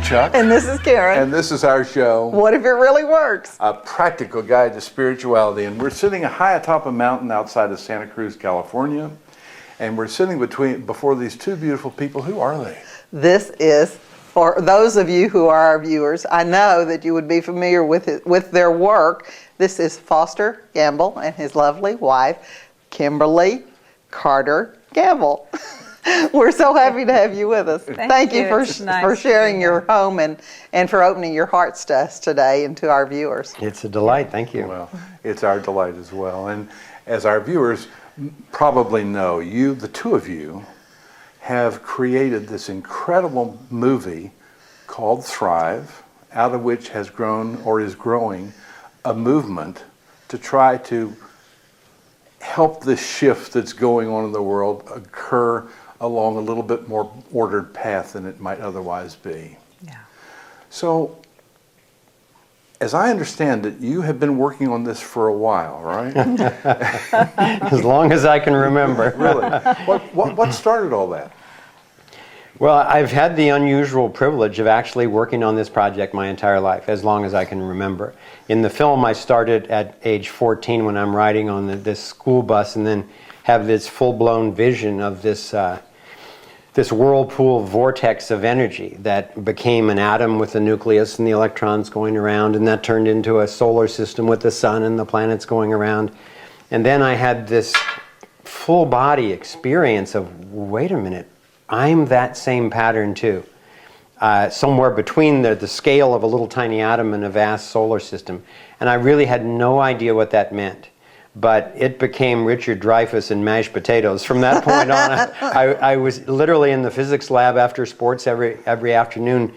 Chuck. And this is Karen. And this is our show, What If It Really Works? A Practical Guide to Spirituality. And we're sitting high atop a mountain outside of Santa Cruz, California. And we're sitting before these two beautiful people. Who are they? This is, for those of you who are our viewers, I know that you would be familiar with their work. This is Foster Gamble and his lovely wife, Kimberly Carter Gamble. We're so happy to have you with us. Thank you for sharing your home and for opening your hearts to us today and to our viewers. It's a delight. Thank you. Well, it's our delight as well. And as our viewers probably know, the two of you, have created this incredible movie called Thrive, out of which has grown or is growing a movement to try to help this shift that's going on in the world occur along a little bit more ordered path than it might otherwise be. Yeah. So, as I understand it, you have been working on this for a while, right? As long as I can remember. Really? What started all that? Well, I've had the unusual privilege of actually working on this project my entire life, as long as I can remember. In the film, I started at age 14 when I'm riding on this school bus, and then have this full-blown vision of this whirlpool vortex of energy that became an atom with the nucleus and the electrons going around, and that turned into a solar system with the sun and the planets going around. And then I had this full-body experience of, wait a minute, I'm that same pattern too. Somewhere between the scale of a little tiny atom and a vast solar system. And I really had no idea what that meant. But it became Richard Dreyfuss and mashed potatoes. From that point on, I was literally in the physics lab after sports every afternoon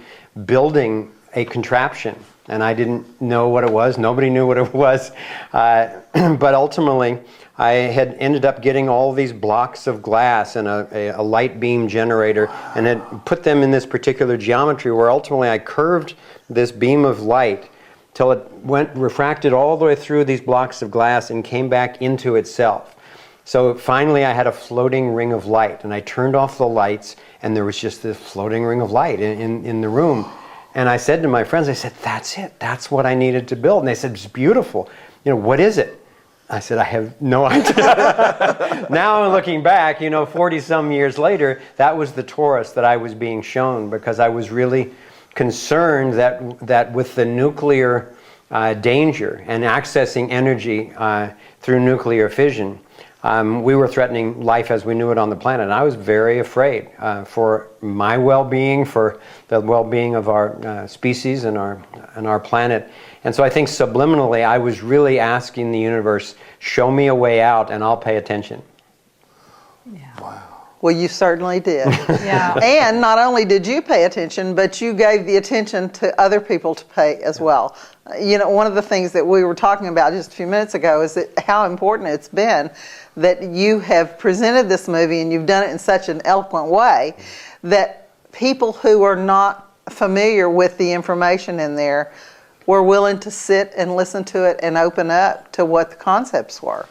building a contraption. And I didn't know what it was. Nobody knew what it was. But ultimately, I had ended up getting all these blocks of glass and a light beam generator and had put them in this particular geometry where ultimately I curved this beam of light till it refracted all the way through these blocks of glass and came back into itself. So finally I had a floating ring of light, and I turned off the lights and there was just this floating ring of light in the room. And I said to my friends, I said, that's it, that's what I needed to build. And they said, it's beautiful. What is it? I said, I have no idea. Now looking back, 40-some years later, that was the torus that I was being shown, because I was really concerned that with the nuclear danger and accessing energy through nuclear fission, we were threatening life as we knew it on the planet. And I was very afraid for my well-being, for the well-being of our species and our planet. And so I think subliminally I was really asking the universe, show me a way out and I'll pay attention. Yeah. Wow. Well, you certainly did. Yeah. And not only did you pay attention, but you gave the attention to other people to pay as well. One of the things that we were talking about just a few minutes ago is that how important it's been that you have presented this movie, and you've done it in such an eloquent way that people who are not familiar with the information in there were willing to sit and listen to it and open up to what the concepts were.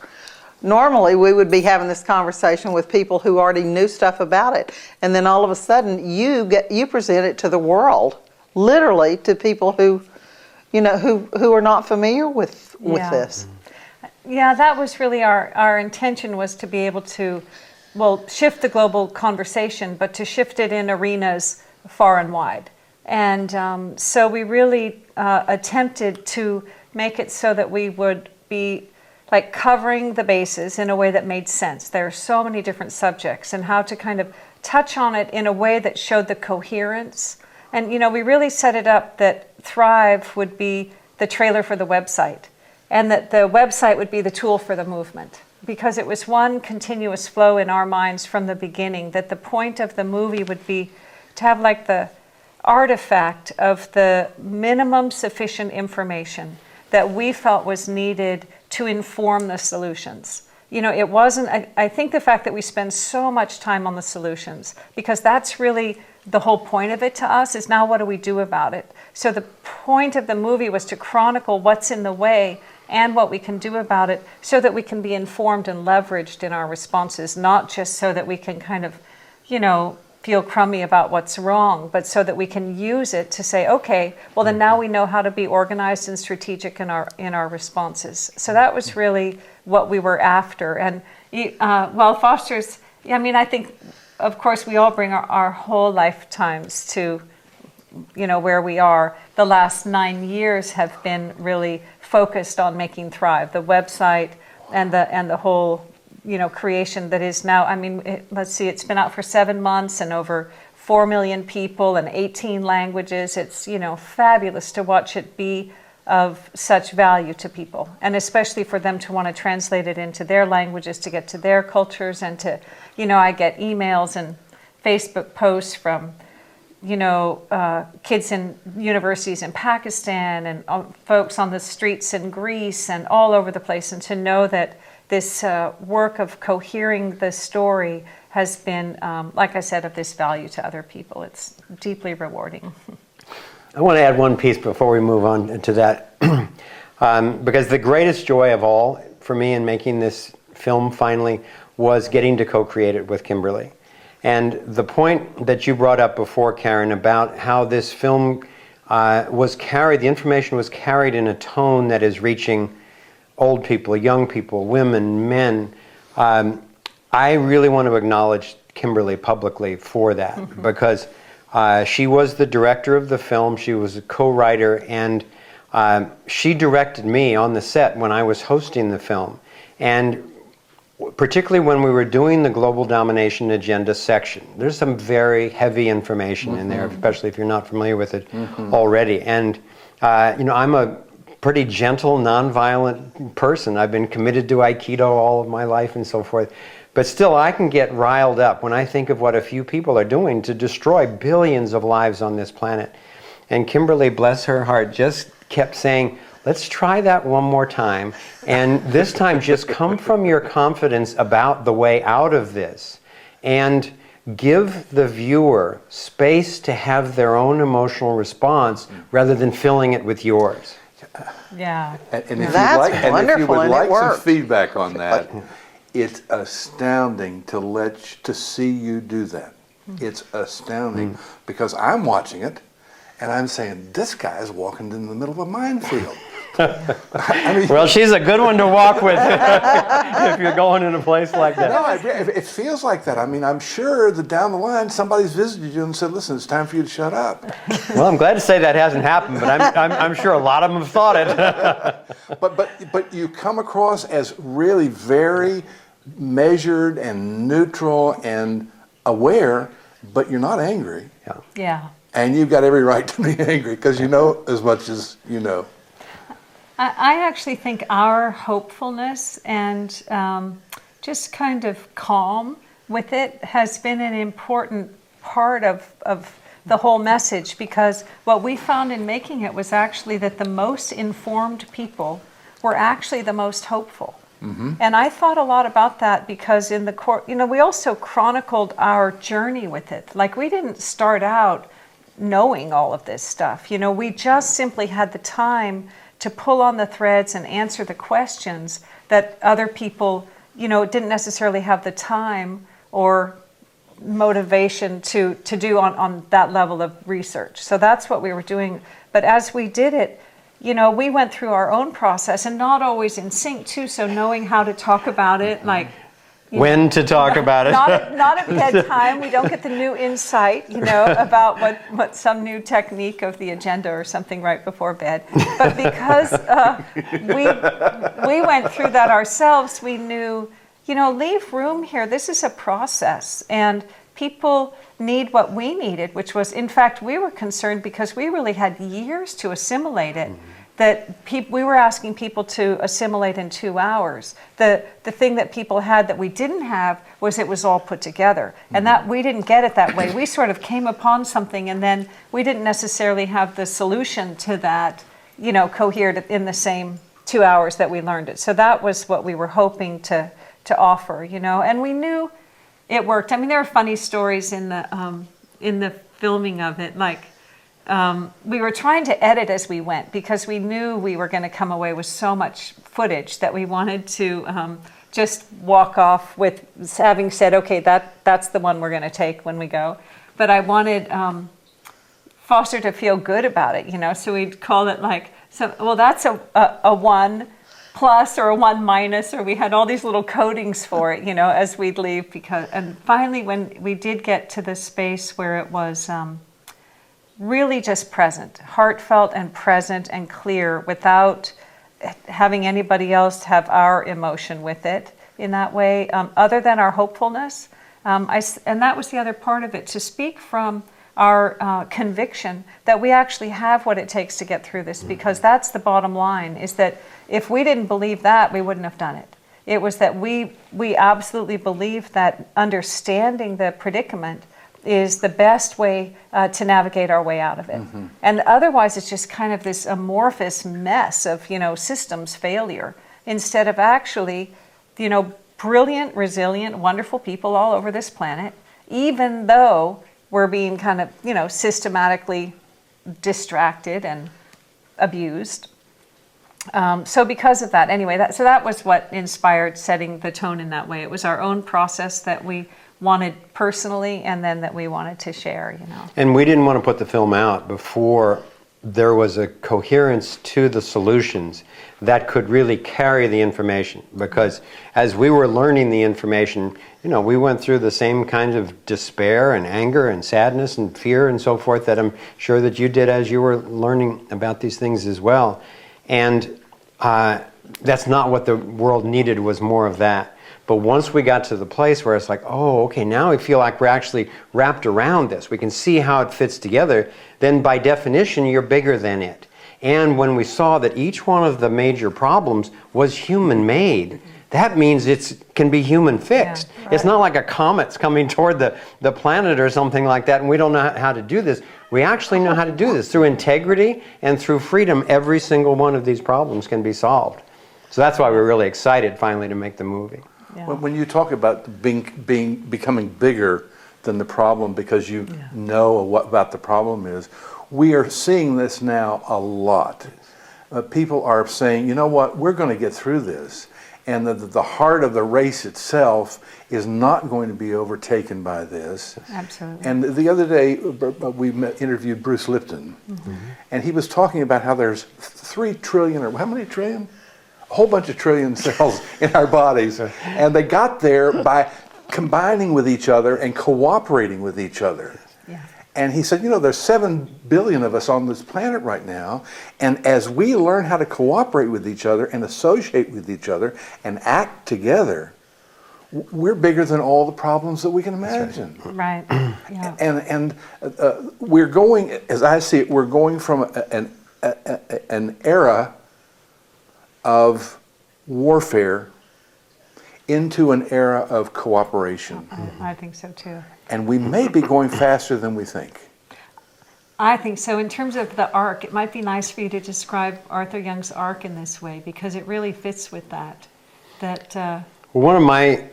Normally, we would be having this conversation with people who already knew stuff about it, and then all of a sudden, you present it to the world, literally to people who are not familiar with this. Yeah, that was really our intention, was to be able to, shift the global conversation, but to shift it in arenas far and wide. And so we really attempted to make it so that we would be like covering the bases in a way that made sense. There are so many different subjects, and how to kind of touch on it in a way that showed the coherence. And we really set it up that Thrive would be the trailer for the website, and that the website would be the tool for the movement, because it was one continuous flow in our minds from the beginning, that the point of the movie would be to have like the artifact of the minimum sufficient information that we felt was needed to inform the solutions. It wasn't, I think the fact that we spend so much time on the solutions, because that's really the whole point of it to us, is now what do we do about it? So the point of the movie was to chronicle what's in the way and what we can do about it, so that we can be informed and leveraged in our responses, not just so that we can kind of, feel crummy about what's wrong, but so that we can use it to say, okay, well then now we know how to be organized and strategic in our responses. So that was really what we were after. And well, Foster's, I mean, I think, of course, we all bring our whole lifetimes to, where we are. The last 9 years have been really focused on making Thrive, the website and the whole creation that is now, I mean, let's see, it's been out for 7 months and over 4 million people and 18 languages. It's, fabulous to watch it be of such value to people, and especially for them to want to translate it into their languages, to get to their cultures, and to, I get emails and Facebook posts from, kids in universities in Pakistan and folks on the streets in Greece and all over the place, and to know that this work of cohering the story has been, like I said, of this value to other people. It's deeply rewarding. I want to add one piece before we move on to that, because the greatest joy of all for me in making this film finally was getting to co-create it with Kimberly. And the point that you brought up before, Karen, about how this film was carried, the information was carried in a tone that is reaching old people, young people, women, men. I really want to acknowledge Kimberly publicly for that, because she was the director of the film, she was a co-writer, and she directed me on the set when I was hosting the film. And particularly when we were doing the global domination agenda section, there's some very heavy information in there, especially if you're not familiar with it already. And I'm a pretty gentle, nonviolent person. I've been committed to Aikido all of my life and so forth. But still, I can get riled up when I think of what a few people are doing to destroy billions of lives on this planet. And Kimberly, bless her heart, just kept saying, let's try that one more time. And this time, just come from your confidence about the way out of this and give the viewer space to have their own emotional response rather than filling it with yours. Yeah. And if That's you wonderful, would and it like some worked. feedback on that, it's astounding to see you do that. It's astounding because I'm watching it and I'm saying, this guy's walking in the middle of a minefield. I mean, Well, she's a good one to walk with if you're going in a place like that. no, it feels like that. I mean, I'm sure that down the line somebody's visited you and said, listen, it's time for you to shut up. Well, I'm glad to say that hasn't happened, but I'm sure a lot of them have thought it. But you come across as really very measured and neutral and aware, but you're not angry. Yeah. And you've got every right to be angry because you know as much as you know. I actually think our hopefulness and just kind of calm with it has been an important part of the whole message, because what we found in making it was actually that the most informed people were actually the most hopeful. And I thought a lot about that because in the court, we also chronicled our journey with it. Like, we didn't start out knowing all of this stuff. We just simply had the time to pull on the threads and answer the questions that other people, didn't necessarily have the time or motivation to do on that level of research. So that's what we were doing. But as we did it, we went through our own process, and not always in sync too, so knowing how to talk about it, like When to talk about it. Not at bedtime. We don't get the new insight, about what some new technique of the agenda or something right before bed. But because we went through that ourselves, we knew, leave room here. This is a process, and people need what we needed, which was, in fact, we were concerned because we really had years to assimilate it. That we were asking people to assimilate in 2 hours. The thing that people had that we didn't have was it was all put together. And that we didn't get it that way. We sort of came upon something, and then we didn't necessarily have the solution to that, cohered in the same 2 hours that we learned it. So that was what we were hoping to offer, and we knew it worked. I mean, there are funny stories in the filming of it, like, we were trying to edit as we went because we knew we were going to come away with so much footage that we wanted to just walk off with having said, okay, that's the one we're going to take when we go. but I wanted Foster to feel good about it, you know, so we'd call it like, so, well, that's a 1 plus or a 1 minus, or we had all these little codings for it, you know, as we'd leave. And finally, when we did get to the space where it was really just present, heartfelt and present and clear, without having anybody else have our emotion with it in that way, other than our hopefulness. And that was the other part of it, to speak from our conviction that we actually have what it takes to get through this, because that's the bottom line, is that if we didn't believe that, we wouldn't have done it. It was that we absolutely believe that understanding the predicament is the best way to navigate our way out of it. And otherwise it's just kind of this amorphous mess of, you know, systems failure, instead of actually, you know, brilliant, resilient, wonderful people all over this planet, even though we're being kind of, you know, systematically distracted and abused. So because of that, anyway, that was what inspired setting the tone in that way. It was our own process that we wanted personally, and then that we wanted to share, you know. And we didn't want to put the film out before there was a coherence to the solutions that could really carry the information, because as we were learning the information, you know, we went through the same kinds of despair and anger and sadness and fear and so forth that I'm sure that you did as you were learning about these things as well. And that's not what the world needed, was more of that. But once we got to the place where it's like, oh, okay, now we feel like we're actually wrapped around this, we can see how it fits together, then by definition, you're bigger than it. And when we saw that each one of the major problems was human-made, that means it can be human-fixed. Yeah, right. It's not like a comet's coming toward the planet or something like that, and we don't know how to do this. We actually know how to do this. Through integrity and through freedom, every single one of these problems can be solved. So that's why we're really excited finally to make the movie. Yeah. When you talk about becoming bigger than the problem because you know what about the problem is, we are seeing this now a lot. People are saying, you know what, we're going to get through this, and the heart of the race itself is not going to be overtaken by this. Absolutely. And the other day we interviewed Bruce Lipton, and he was talking about how there's 3 trillion, or how many trillion? A whole bunch of trillion cells in our bodies, and they got there by combining with each other and cooperating with each other. Yeah. And he said, you know, there's 7 billion of us on this planet right now, and as we learn how to cooperate with each other and associate with each other and act together, we're bigger than all the problems that we can imagine. Right. Yeah. And we're going, as I see it, we're going from an era of warfare into an era of cooperation. I think so too. And we may be going faster than we think. I think so. In terms of the arc, it might be nice for you to describe Arthur Young's arc in this way, because it really fits with that. One of my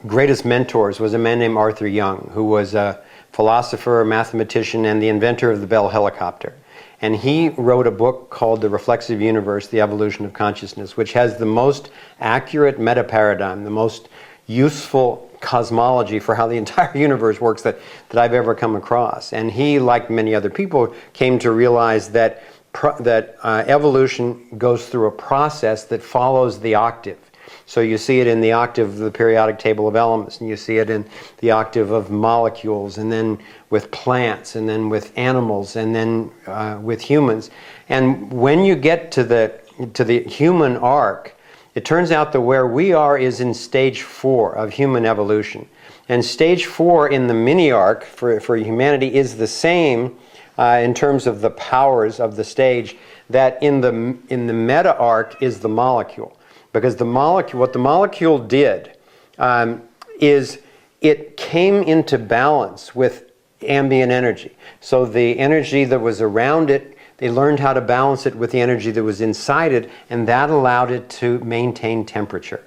greatest mentors was a man named Arthur Young, who was a philosopher, a mathematician, and the inventor of the Bell helicopter. And he wrote a book called The Reflexive Universe, The Evolution of Consciousness, which has the most accurate meta-paradigm, the most useful cosmology for how the entire universe works that I've ever come across. And he, like many other people, came to realize that evolution goes through a process that follows the octave. So you see it in the octave of the periodic table of elements, and you see it in the octave of molecules, and then with plants, and then with animals, and then with humans. And when you get to the human arc, it turns out that where we are is in stage 4 of human evolution. And stage 4 in the mini arc for humanity is the same in terms of the powers of the stage that in the meta arc is the molecule. Because what the molecule did is it came into balance with ambient energy. So the energy that was around it, they learned how to balance it with the energy that was inside it, and that allowed it to maintain temperature.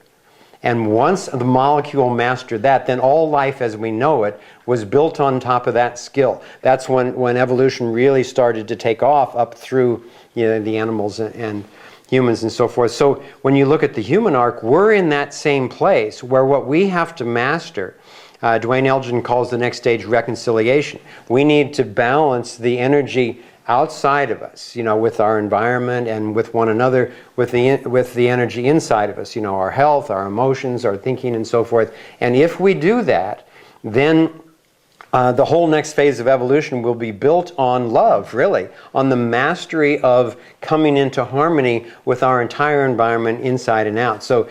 And once the molecule mastered that, then all life as we know it was built on top of that skill. That's when evolution really started to take off up through, you know, the animals and humans and so forth. So when you look at the human arc, we're in that same place where what we have to master Dwayne Elgin calls the next stage reconciliation. We need to balance the energy outside of us, with our environment and with one another, with the energy inside of us, our health, our emotions, our thinking, and so forth. And if we do that, then the whole next phase of evolution will be built on love, really, on the mastery of coming into harmony with our entire environment inside and out. So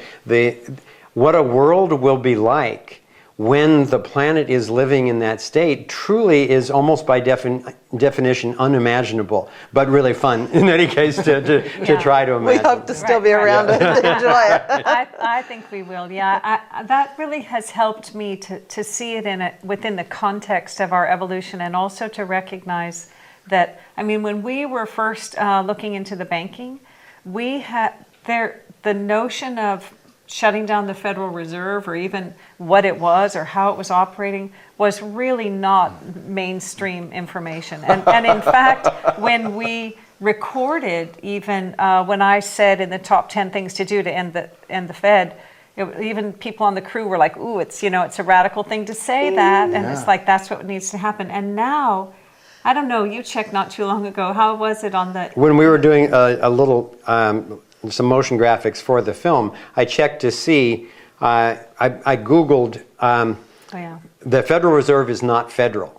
what a world will be like when the planet is living in that state truly is almost by definition unimaginable, but really fun in any case to try to imagine. We hope to still be around to enjoy it. I think we will, that really has helped me to see it within the context of our evolution, and also to recognize that, when we were first looking into the banking, we had the notion of shutting down the Federal Reserve, or even what it was or how it was operating, was really not mainstream information. And in fact, when we recorded, even when I said in the top 10 things to do to end the Fed, even people on the crew were like, "Ooh, it's a radical thing to say that," and it's like that's what needs to happen. And now, I don't know. You checked not too long ago. How was it on the? When we were doing a little. Some motion graphics for the film, I checked to see, I Googled, the Federal Reserve is not federal.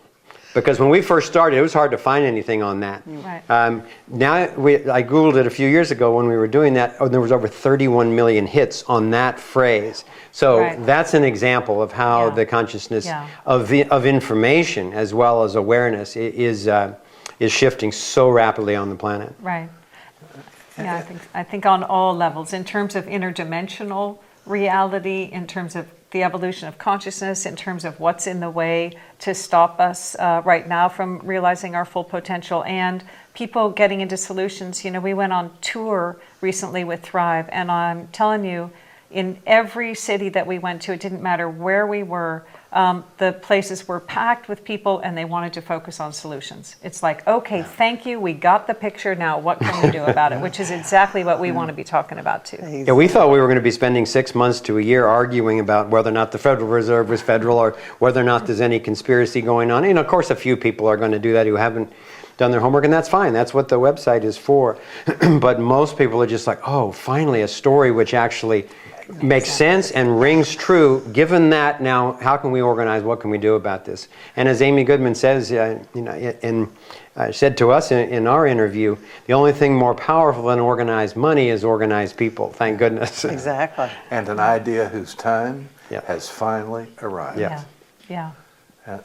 Because when we first started, it was hard to find anything on that. Right. I Googled it a few years ago when we were doing that. There was over 31 million hits on that phrase. So that's an example of how the consciousness of information as well as awareness is shifting so rapidly on the planet. Right. Yeah, I think on all levels, in terms of interdimensional reality, in terms of the evolution of consciousness, in terms of what's in the way to stop us right now from realizing our full potential, and people getting into solutions. We went on tour recently with Thrive, and I'm telling you, in every city that we went to, it didn't matter where we were, the places were packed with people, and they wanted to focus on solutions. It's like, okay, thank you, we got the picture, now what can we do about it? Which is exactly what we want to be talking about too. Yeah, we thought we were going to be spending 6 months to a year arguing about whether or not the Federal Reserve was federal, or whether or not there's any conspiracy going on. And of course, a few people are going to do that who haven't done their homework, and that's fine. That's what the website is for. But most people are just like, oh, finally a story which actually makes sense and rings true. Given that, now how can we organize? What can we do about this? And as Amy Goodman says, said to us in our interview, the only thing more powerful than organized money is organized people. Thank goodness. Exactly. And an idea whose time has finally arrived. Yeah.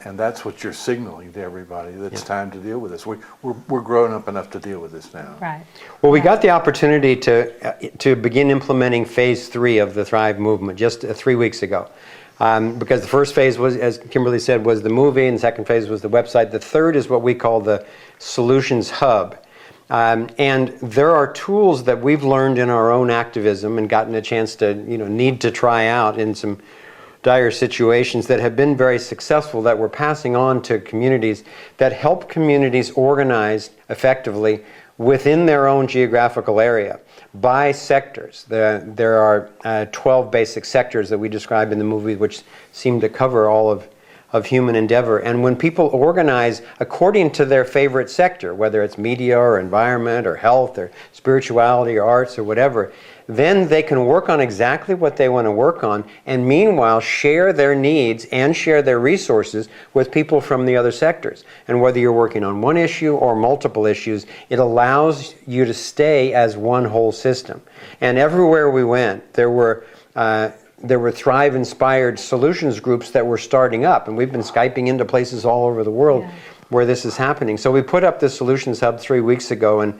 And that's what you're signaling to everybody, that it's time to deal with this. We're grown up enough to deal with this now. Right. Well, we got the opportunity to begin implementing phase 3 of the Thrive movement just 3 weeks ago. Because the first phase was, as Kimberly said, was the movie, and the second phase was the website. The third is what we call the Solutions Hub. And there are tools that we've learned in our own activism and gotten a chance to, need to try out in some dire situations that have been very successful, that we're passing on to communities, that help communities organize effectively within their own geographical area by sectors. There are 12 basic sectors that we describe in the movie, which seem to cover all of human endeavor. And when people organize according to their favorite sector, whether it's media or environment or health or spirituality or arts or whatever, then they can work on exactly what they want to work on, and meanwhile share their needs and share their resources with people from the other sectors. And whether you're working on one issue or multiple issues, it allows you to stay as one whole system. And everywhere we went, there were Thrive-inspired solutions groups that were starting up, and we've been Skyping into places all over the world where this is happening. So we put up the Solutions Hub 3 weeks ago, and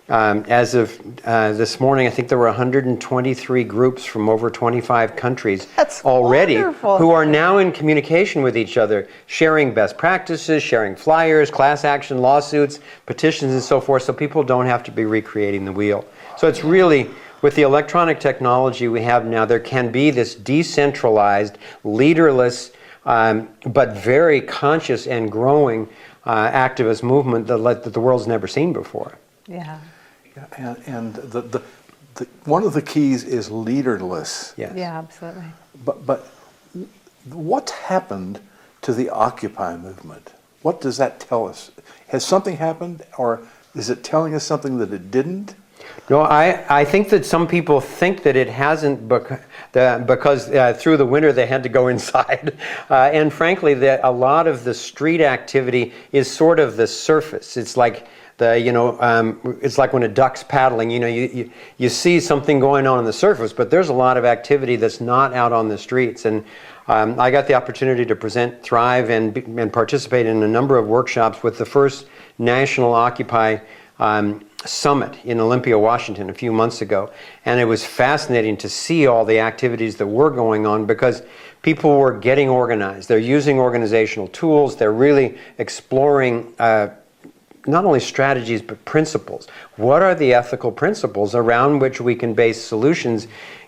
as of this morning, I think there were 123 groups from over 25 countries already who are now in communication with each other, sharing best practices, sharing flyers, class action lawsuits, petitions, and so forth, so people don't have to be recreating the wheel. So it's really, with the electronic technology we have now, there can be this decentralized, leaderless, but very conscious and growing activist movement that the world's never seen before. Yeah. And the one of the keys is leaderless. Yes. Yeah, absolutely. But What's happened to the Occupy movement? What does that tell us? Has something happened, or is it telling us something that it didn't? No, I think that some people think that it hasn't because through the winter they had to go inside. And frankly, a lot of the street activity is sort of the surface. It's like it's like when a duck's paddling. You see something going on the surface, but there's a lot of activity that's not out on the streets. And I got the opportunity to present Thrive and participate in a number of workshops with the first National Occupy Summit in Olympia, Washington a few months ago. And it was fascinating to see all the activities that were going on because people were getting organized. They're using organizational tools. They're really exploring not only strategies but principles. What are the ethical principles around which we can base solutions,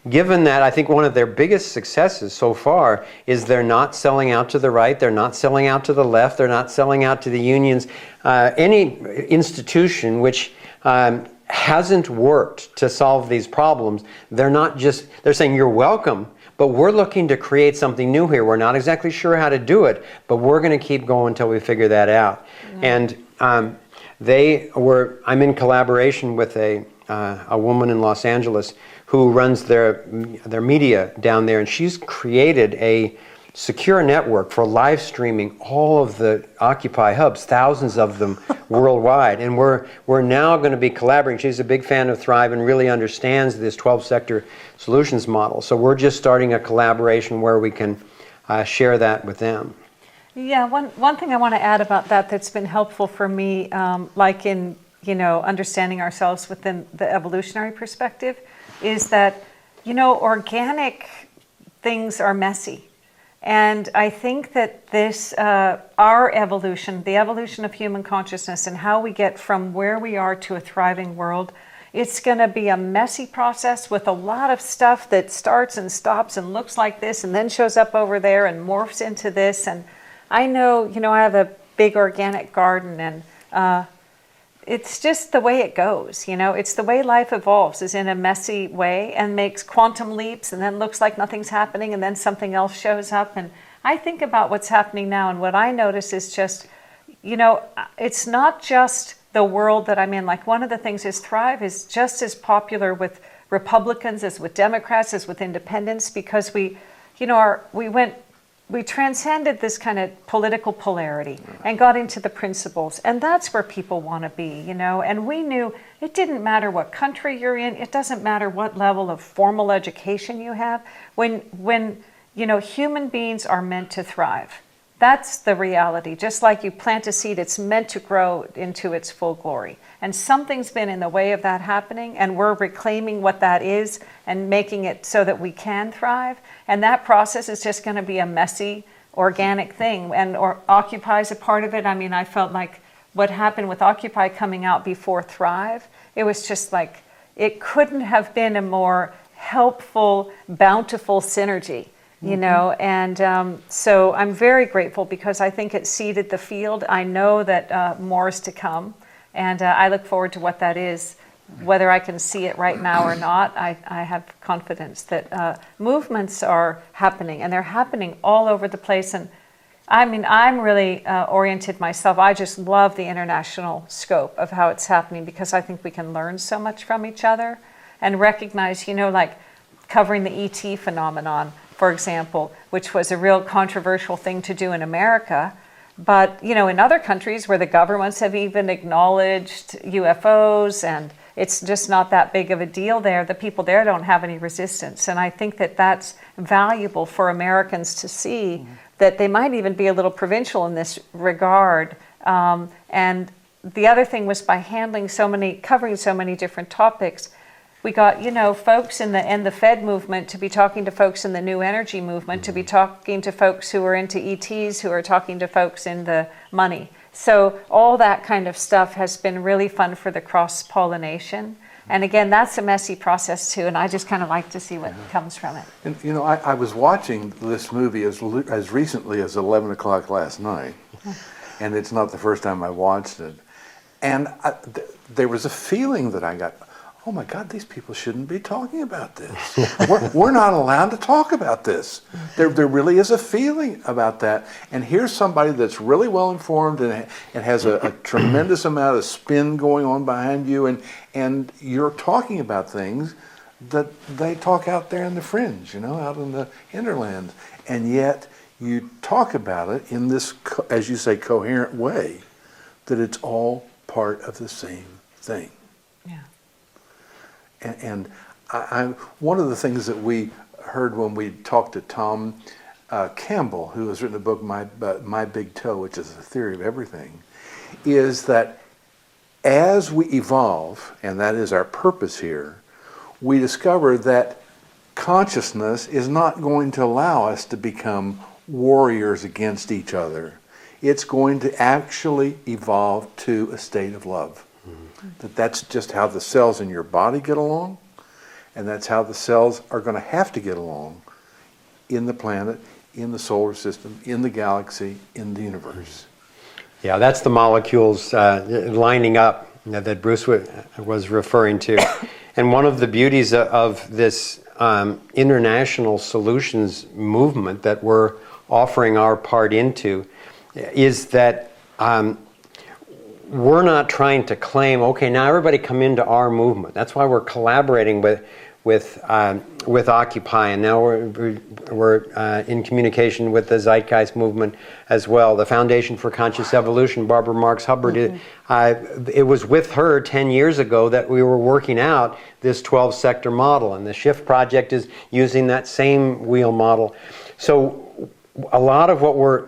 given that I think one of their biggest successes so far is they're not selling out to the right, they're not selling out to the left, they're not selling out to the unions. Any institution which hasn't worked to solve these problems, they're saying you're welcome, but we're looking to create something new here. We're not exactly sure how to do it, but we're going to keep going until we figure that out. And I'm in collaboration with a woman in Los Angeles who runs their media down there, and she's created a secure network for live streaming all of the Occupy hubs, thousands of them worldwide. And we're now going to be collaborating. She's a big fan of Thrive and really understands this 12-sector solutions model. So we're just starting a collaboration where we can share that with them. Yeah, one thing I want to add about that's been helpful for me, like in understanding ourselves within the evolutionary perspective, is that organic things are messy. And I think that this, our evolution, the evolution of human consciousness and how we get from where we are to a thriving world, it's going to be a messy process with a lot of stuff that starts and stops and looks like this and then shows up over there and morphs into this. And I know, I have a big organic garden, and it's just the way it goes. It's the way life evolves, is in a messy way and makes quantum leaps and then looks like nothing's happening and then something else shows up. And I think about what's happening now, and what I notice is just, it's not just the world that I'm in. Like, one of the things is Thrive is just as popular with Republicans as with Democrats as with independents, because we transcended this kind of political polarity and got into the principles. And that's where people want to be, And we knew it didn't matter what country you're in. It doesn't matter what level of formal education you have. When human beings are meant to thrive. That's the reality. Just like you plant a seed, it's meant to grow into its full glory. And something's been in the way of that happening, and we're reclaiming what that is and making it so that we can thrive. And that process is just going to be a messy, organic thing. And Occupy is a part of it. I mean, I felt like what happened with Occupy coming out before Thrive, it was just like, it couldn't have been a more helpful, bountiful synergy. And so I'm very grateful, because I think it seeded the field. I know that more is to come, and I look forward to what that is. Whether I can see it right now or not, I have confidence that movements are happening, and they're happening all over the place. And I mean, I'm really oriented myself. I just love the international scope of how it's happening, because I think we can learn so much from each other and recognize, like covering the ET phenomenon, for example, which was a real controversial thing to do in America. But, in other countries where the governments have even acknowledged UFOs, and it's just not that big of a deal there, the people there don't have any resistance. And I think that that's valuable for Americans to see, that they might even be a little provincial in this regard. And the other thing was, by covering so many different topics, we got, folks in the Fed movement to be talking to folks in the new energy movement, to be talking to folks who are into ETs, who are talking to folks in the money. So all that kind of stuff has been really fun for the cross-pollination. And again, that's a messy process too, and I just kind of like to see what comes from it. And I was watching this movie as recently as 11 o'clock last night, and it's not the first time I watched it. And there was a feeling that I got, oh my God, these people shouldn't be talking about this. we're not allowed to talk about this. There really is a feeling about that. And here's somebody that's really well informed and has a tremendous amount of spin going on behind you, and you're talking about things that they talk out there in the fringe, out in the hinterlands. And yet you talk about it in this, as you say, coherent way, that it's all part of the same thing. Yeah. And one of the things that we heard when we talked to Tom Campbell, who has written a book, My Big Toe, which is a theory of everything, is that as we evolve, and that is our purpose here, we discover that consciousness is not going to allow us to become warriors against each other. It's going to actually evolve to a state of love. That's just how the cells in your body get along, and that's how the cells are going to have to get along in the planet, in the solar system, in the galaxy, in the universe. Yeah, that's the molecules lining up that Bruce was referring to. And one of the beauties of this international solutions movement that we're offering our part into is that we're not trying to claim, okay, now everybody come into our movement. That's why we're collaborating with Occupy, and now we're in communication with the Zeitgeist movement as well. The Foundation for Conscious Evolution, Barbara Marx Hubbard, it was with her 10 years ago that we were working out this 12-sector model, and the Shift Project is using that same wheel model. So a lot of what we're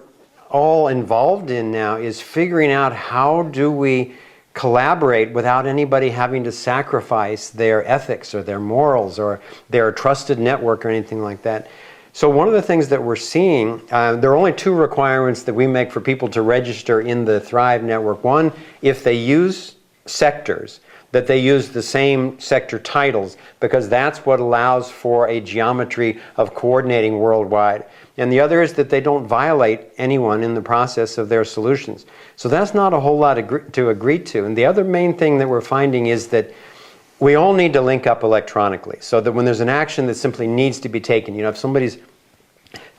all involved in now is figuring out how do we collaborate without anybody having to sacrifice their ethics or their morals or their trusted network or anything like that. So one of the things that we're seeing, there are only two requirements that we make for people to register in the Thrive Network. One, if they use sectors, that they use the same sector titles, because that's what allows for a geometry of coordinating worldwide. And the other is that they don't violate anyone in the process of their solutions. So that's not a whole lot to agree to. And the other main thing that we're finding is that we all need to link up electronically, so that when there's an action that simply needs to be taken, if somebody's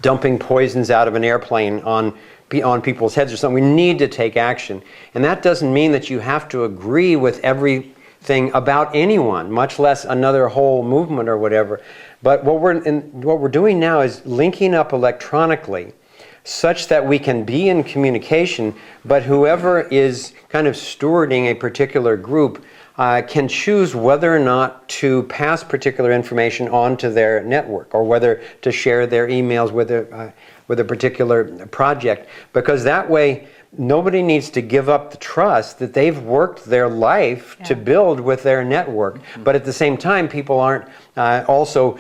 dumping poisons out of an airplane on people's heads or something, we need to take action. And that doesn't mean that you have to agree with everything about anyone, much less another whole movement or whatever. But what we're doing now is linking up electronically such that we can be in communication, but whoever is kind of stewarding a particular group can choose whether or not to pass particular information onto their network, or whether to share their emails with a particular project, because that way nobody needs to give up the trust that they've worked their life to build with their network. But at the same time, people aren't also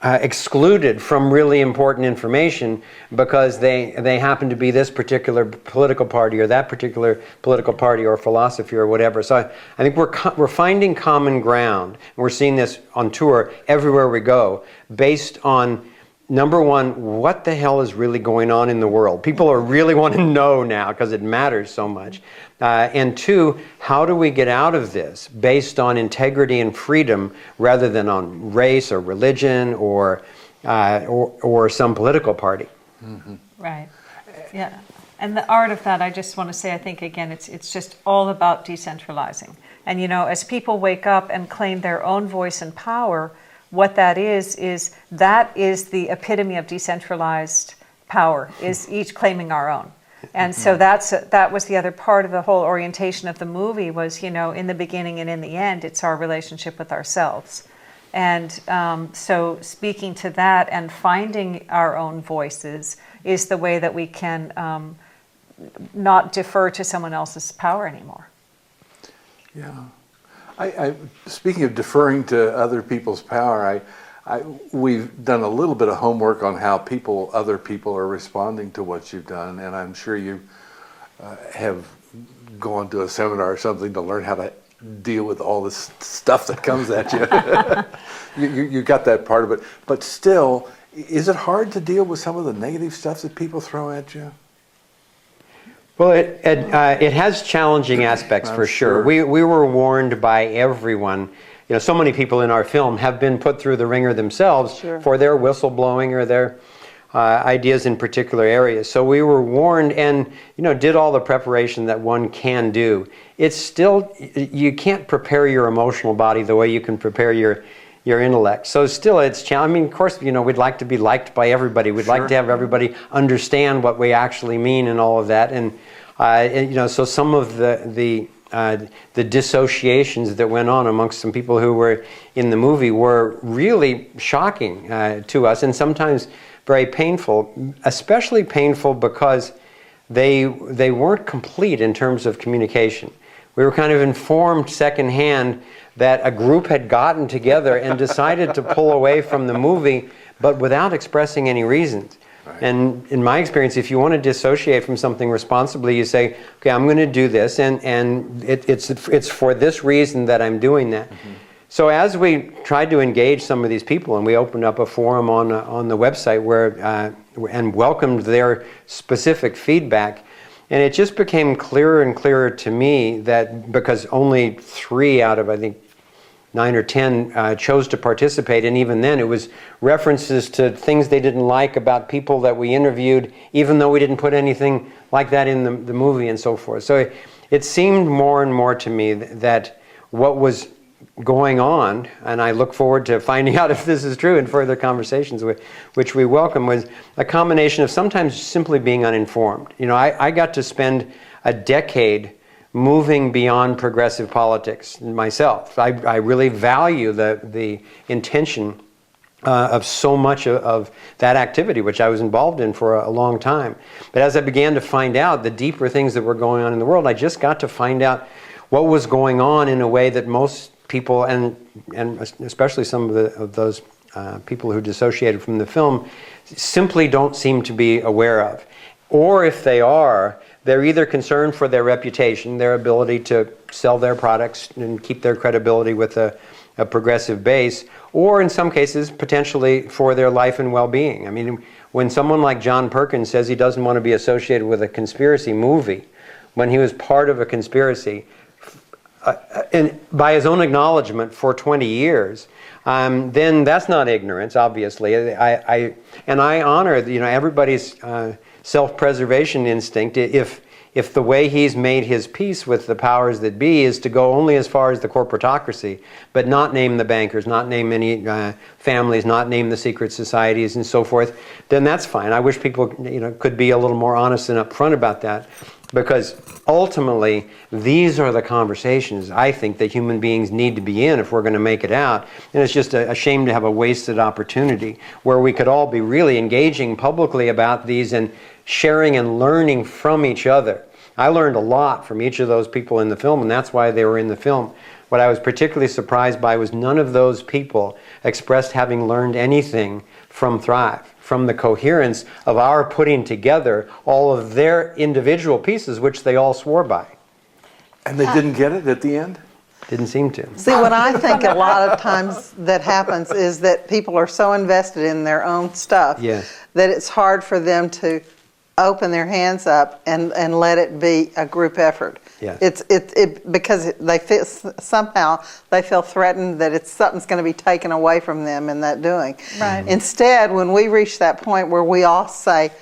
excluded from really important information because they happen to be this particular political party or that particular political party or philosophy or whatever. So I think we're finding common ground. We're seeing this on tour everywhere we go, based on, number one, what the hell is really going on in the world? People are really want to know now because it matters so much. And two, how do we get out of this based on integrity and freedom rather than on race or religion or some political party? Mm-hmm. Right. Yeah. And the art of that, I just want to say, I think, again, it's just all about decentralizing. And, as people wake up and claim their own voice and power, what that is the epitome of decentralized power, is each claiming our own. And so that was the other part of the whole orientation of the movie was, in the beginning and in the end, it's our relationship with ourselves. And so speaking to that and finding our own voices is the way that we can not defer to someone else's power anymore. Yeah. I speaking of deferring to other people's power, we've done a little bit of homework on how other people are responding to what you've done, and I'm sure you have gone to a seminar or something to learn how to deal with all this stuff that comes at you. You got that part of it, but still, is it hard to deal with some of the negative stuff that people throw at you? Well, it has challenging aspects for sure. We were warned by everyone. You know, so many people in our film have been put through the ringer themselves for their whistleblowing or their ideas in particular areas. So we were warned and, you know, did all the preparation that one can do. It's still, you can't prepare your emotional body the way you can prepare your intellect. So still it's challenging. I mean, of course, you know, we'd like to be liked by everybody. We'd like to have everybody understand what we actually mean and all of that. And you know, so some of the dissociations that went on amongst some people who were in the movie were really shocking to us, and sometimes very painful, especially painful because they weren't complete in terms of communication. We were kind of informed secondhand that a group had gotten together and decided to pull away from the movie, but without expressing any reasons. Right. And in my experience, if you want to dissociate from something responsibly, you say, okay, I'm going to do this, and it's for this reason that I'm doing that. Mm-hmm. So as we tried to engage some of these people, and we opened up a forum on the website where and welcomed their specific feedback, and it just became clearer and clearer to me that because only 3 out of, I think, 9 or 10 chose to participate, and even then it was references to things they didn't like about people that we interviewed, even though we didn't put anything like that in the movie and so forth. So it seemed more and more to me that what was going on, and I look forward to finding out if this is true in further conversations, which we welcome, was a combination of sometimes simply being uninformed. You know, I got to spend a decade moving beyond progressive politics myself. I really value the intention of so much of that activity, which I was involved in for a long time. But as I began to find out the deeper things that were going on in the world, I just got to find out what was going on in a way that most people, and especially some of those people who dissociated from the film, simply don't seem to be aware of. Or if they are, they're either concerned for their reputation, their ability to sell their products and keep their credibility with a progressive base, or in some cases, potentially for their life and well-being. I mean, when someone like John Perkins says he doesn't want to be associated with a conspiracy movie, when he was part of a conspiracy, and by his own acknowledgement for 20 years, then that's not ignorance, obviously. I honor, you know, everybody's self-preservation instinct. If the way he's made his peace with the powers that be is to go only as far as the corporatocracy, but not name the bankers, not name any families, not name the secret societies and so forth, then that's fine. I wish people, you know, could be a little more honest and upfront about that, because ultimately these are the conversations I think that human beings need to be in if we're going to make it out. And it's just a shame to have a wasted opportunity where we could all be really engaging publicly about these and sharing and learning from each other. I learned a lot from each of those people in the film, and that's why they were in the film. What I was particularly surprised by was none of those people expressed having learned anything from Thrive, from the coherence of our putting together all of their individual pieces, which they all swore by. And they didn't get it at the end? Didn't seem to. See, what I think a lot of times that happens is that people are so invested in their own stuff that it's hard for them to open their hands up and let it be a group effort. Yes. It's because they feel, somehow they feel threatened that something's going to be taken away from them in that doing. Right. Instead, when we reach that point where we all say,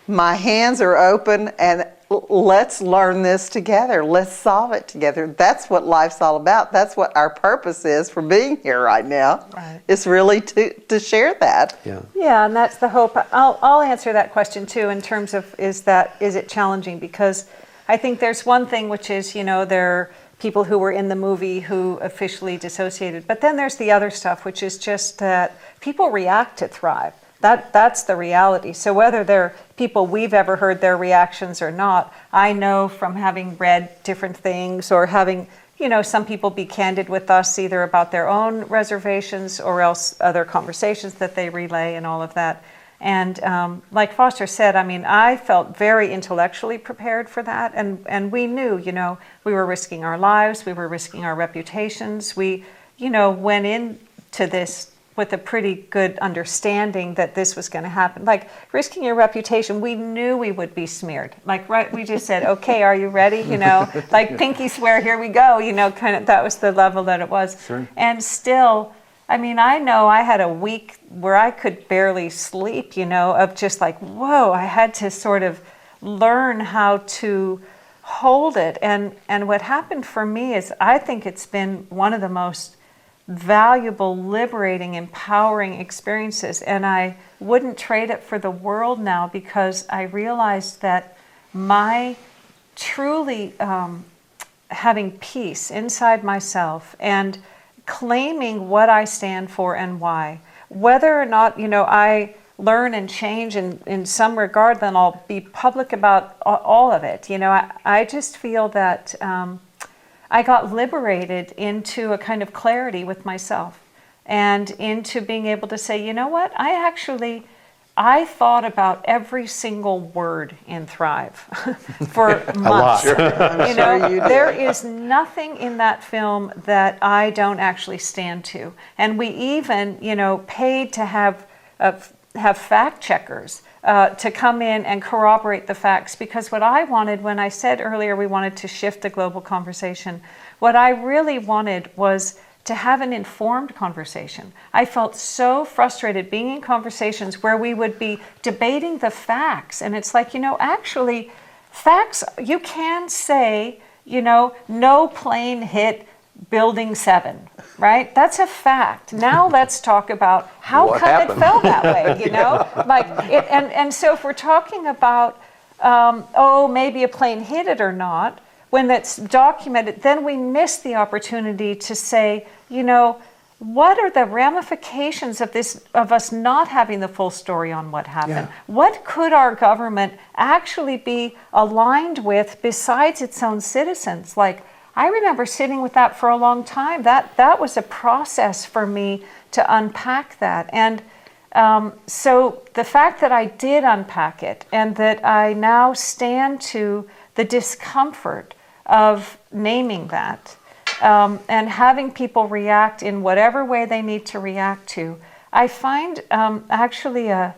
my hands are open and let's learn this together, let's solve it together. That's what life's all about. That's what our purpose is for being here right now. Right. It's really to share that. Yeah, and that's the hope. I'll answer that question too in terms of is it challenging? Because I think there's one thing, which is, you know, there are people who were in the movie who officially dissociated, but then there's the other stuff, which is just that people react to Thrive. That's the reality. So whether they're people we've ever heard their reactions or not, I know from having read different things or having, you know, some people be candid with us either about their own reservations or else other conversations that they relay and all of that. And like Foster said, I mean, I felt very intellectually prepared for that. And we knew, you know, we were risking our lives. We were risking our reputations. We, you know, went into this with a pretty good understanding that this was going to happen. Like risking your reputation, we knew we would be smeared. Like, right, we just said, okay, are you ready? You know, like pinky swear, here we go. You know, kind of, that was the level that it was. Sure. And still, I mean, I know I had a week where I could barely sleep, you know, of just like, whoa, I had to sort of learn how to hold it. And what happened for me is I think it's been one of the most valuable, liberating, empowering experiences. And I wouldn't trade it for the world now, because I realized that my truly having peace inside myself and claiming what I stand for and why, whether or not, you know, I learn and change in some regard, then I'll be public about all of it. You know, I just feel that I got liberated into a kind of clarity with myself and into being able to say, you know what, I thought about every single word in Thrive for months. A lot. You know, there is nothing in that film that I don't actually stand to. And we even, you know, paid to have fact checkers to come in and corroborate the facts, because what I wanted, when I said earlier we wanted to shift the global conversation, what I really wanted was to have an informed conversation. I felt so frustrated being in conversations where we would be debating the facts, and it's like, you know, actually facts, you can say, you know, no plane hit Building 7, right? That's a fact. Now let's talk about how What come happened? it fell that way, you know? Like it, and so if we're talking about, maybe a plane hit it or not, when that's documented, then we miss the opportunity to say, you know, what are the ramifications of this, of us not having the full story on what happened? Yeah. What could our government actually be aligned with besides its own citizens? Like, I remember sitting with that for a long time. That was a process for me to unpack that. And so the fact that I did unpack it, and that I now stand to the discomfort of naming that, and having people react in whatever way they need to react to, I find actually a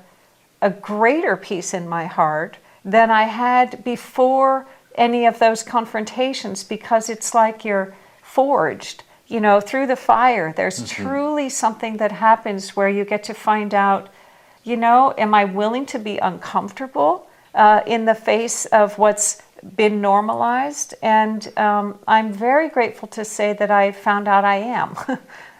greater peace in my heart than I had before any of those confrontations, because it's like you're forged, you know, through the fire. There's truly something that happens where you get to find out, you know, am I willing to be uncomfortable in the face of what's been normalized? And I'm very grateful to say that I found out I am.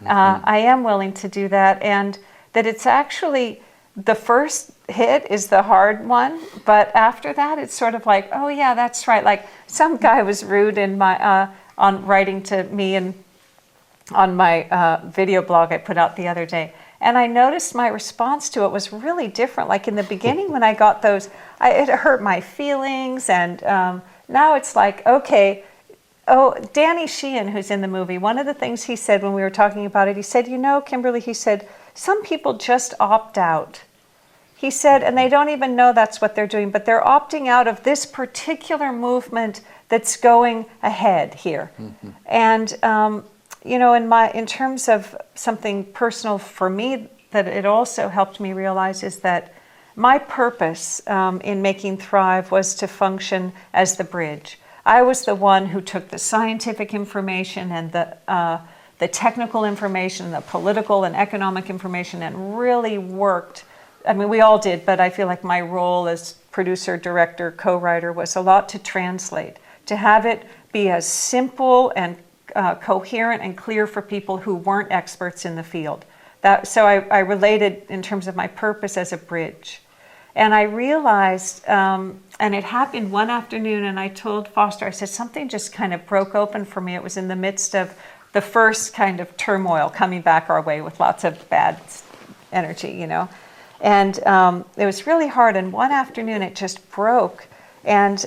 I am willing to do that, and that it's actually, the first hit is the hard one, but after that it's sort of like, oh yeah, that's right. Like some guy was rude in my on writing to me and on my video blog I put out the other day, and I noticed my response to it was really different. Like in the beginning when I got those, it hurt my feelings, and now it's like, okay. Oh, Danny Sheehan, who's in the movie, one of the things he said when we were talking about it, he said, you know, Kimberly, he said, some people just opt out. He said, and they don't even know that's what they're doing, but they're opting out of this particular movement that's going ahead here. Mm-hmm. And, you know, in terms of something personal for me, that it also helped me realize is that my purpose in making Thrive was to function as the bridge. I was the one who took the scientific information and the technical information, the political and economic information, and really worked. I mean, we all did, but I feel like my role as producer, director, co-writer was a lot to translate, to have it be as simple and coherent and clear for people who weren't experts in the field. So I related in terms of my purpose as a bridge. And I realized, and it happened one afternoon, and I told Foster, I said, something just kind of broke open for me. It was in the midst of the first kind of turmoil coming back our way with lots of bad energy, you know. And it was really hard, and one afternoon it just broke. And